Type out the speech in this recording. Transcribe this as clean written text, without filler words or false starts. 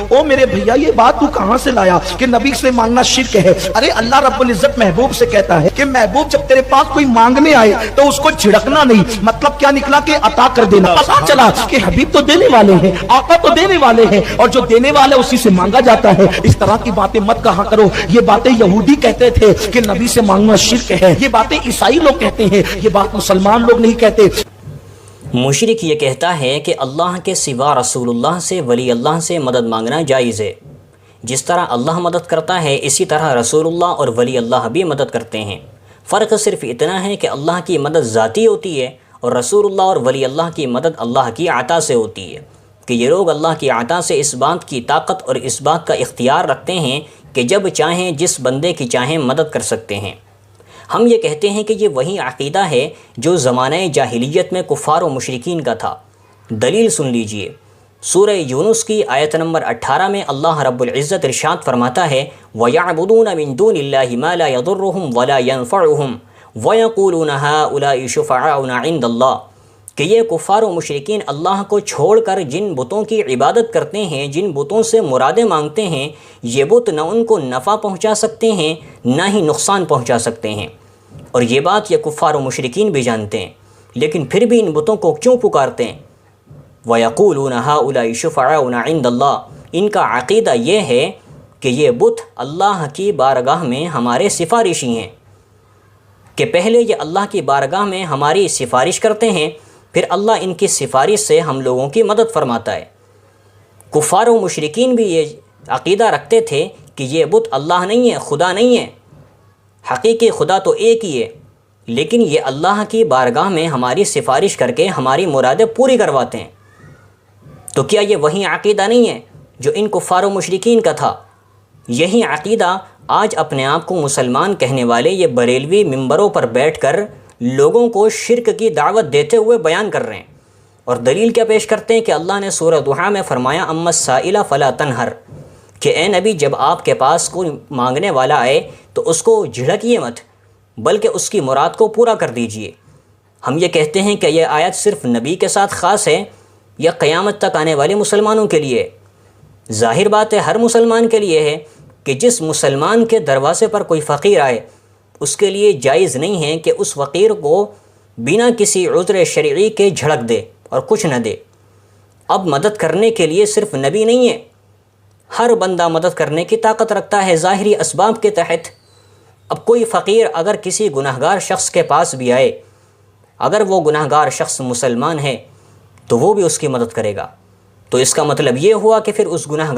او میرے بھیا یہ بات تو کہاں سے لایا کہ نبی سے مانگنا شرک ہے؟ ارے اللہ رب العزت محبوب سے کہتا ہے کہ محبوب جب تیرے پاس کوئی مانگنے آئے تو اس کو جھڑکنا نہیں، مطلب کیا نکلا کہ عطا کر دینا۔ پتا چلا کہ حبیب تو دینے والے ہیں، آقا تو دینے والے ہیں، اور جو دینے والے اسی سے مانگا جاتا ہے۔ اس طرح کی باتیں مت کہا کرو، یہ باتیں یہودی کہتے تھے کہ نبی سے مانگنا شرک ہے، یہ باتیں عیسائی لوگ کہتے ہیں، یہ بات مسلمان لوگ نہیں کہتے۔ مشرک یہ کہتا ہے کہ اللہ کے سوا رسول اللہ سے، ولی اللہ سے مدد مانگنا جائز ہے۔ جس طرح اللہ مدد کرتا ہے اسی طرح رسول اللہ اور ولی اللہ بھی مدد کرتے ہیں۔ فرق صرف اتنا ہے کہ اللہ کی مدد ذاتی ہوتی ہے اور رسول اللہ اور ولی اللہ کی مدد اللہ کی عطا سے ہوتی ہے، کہ یہ لوگ اللہ کی عطا سے اس بات کی طاقت اور اس بات کا اختیار رکھتے ہیں کہ جب چاہیں جس بندے کی چاہیں مدد کر سکتے ہیں۔ ہم یہ کہتے ہیں کہ یہ وہی عقیدہ ہے جو زمانہ جاہلیت میں کفار و مشرکین کا تھا۔ دلیل سن لیجئے، سورہ یونس کی آیت نمبر 18 میں اللہ رب العزت ارشاد فرماتا ہے وَيَعْبُدُونَ مِن دُونِ اللَّهِ مَا لَا يَضُرُّهُمْ وَلَا يَنفَعُهُمْ وَيَقُولُونَ هَؤُلَاءِ شُفَعَاؤُنَا عِندَ اللَّهِ، کہ یہ کفار و مشرکین اللہ کو چھوڑ کر جن بتوں کی عبادت کرتے ہیں، جن بتوں سے مرادیں مانگتے ہیں، یہ بت نہ ان کو نفع پہنچا سکتے ہیں نہ ہی نقصان پہنچا سکتے ہیں، اور یہ بات یہ کفار و مشرکین بھی جانتے ہیں، لیکن پھر بھی ان بتوں کو کیوں پکارتے ہیں؟ وَيَقُولُونَ هَؤُلَاءِ شُفَعَاؤُنَا عِندَ اللَّهِ، ان کا عقیدہ یہ ہے کہ یہ بت اللہ کی بارگاہ میں ہمارے سفارشی ہیں، کہ پہلے یہ اللہ کی بارگاہ میں ہماری سفارش کرتے ہیں، پھر اللہ ان کی سفارش سے ہم لوگوں کی مدد فرماتا ہے۔ کفار و مشرکین بھی یہ عقیدہ رکھتے تھے کہ یہ بت اللہ نہیں ہے، خدا نہیں ہے، حقیقی خدا تو ایک ہی ہے، لیکن یہ اللہ کی بارگاہ میں ہماری سفارش کر کے ہماری مرادیں پوری کرواتے ہیں۔ تو کیا یہ وہی عقیدہ نہیں ہے جو ان کفار و مشرکین کا تھا؟ یہی عقیدہ آج اپنے آپ کو مسلمان کہنے والے یہ بریلوی ممبروں پر بیٹھ کر لوگوں کو شرک کی دعوت دیتے ہوئے بیان کر رہے ہیں، اور دلیل کیا پیش کرتے ہیں کہ اللہ نے سورہ ضحیٰ میں فرمایا اما السائل فلا تنہر، کہ اے نبی جب آپ کے پاس کوئی مانگنے والا آئے تو اس کو جھڑکیے مت، بلکہ اس کی مراد کو پورا کر دیجئے۔ ہم یہ کہتے ہیں کہ یہ آیت صرف نبی کے ساتھ خاص ہے یا قیامت تک آنے والے مسلمانوں کے لیے؟ ظاہر بات ہے ہر مسلمان کے لیے ہے، کہ جس مسلمان کے دروازے پر کوئی فقیر آئے اس کے لیے جائز نہیں ہے کہ اس فقیر کو بنا کسی عذر شرعی کے جھڑک دے اور کچھ نہ دے۔ اب مدد کرنے کے لیے صرف نبی نہیں ہے، ہر بندہ مدد کرنے کی طاقت رکھتا ہے ظاہری اسباب کے تحت۔ اب کوئی فقیر اگر کسی گناہگار شخص کے پاس بھی آئے، اگر وہ گناہگار شخص مسلمان ہے تو وہ بھی اس کی مدد کرے گا، تو اس کا مطلب یہ ہوا کہ پھر اس گناہگار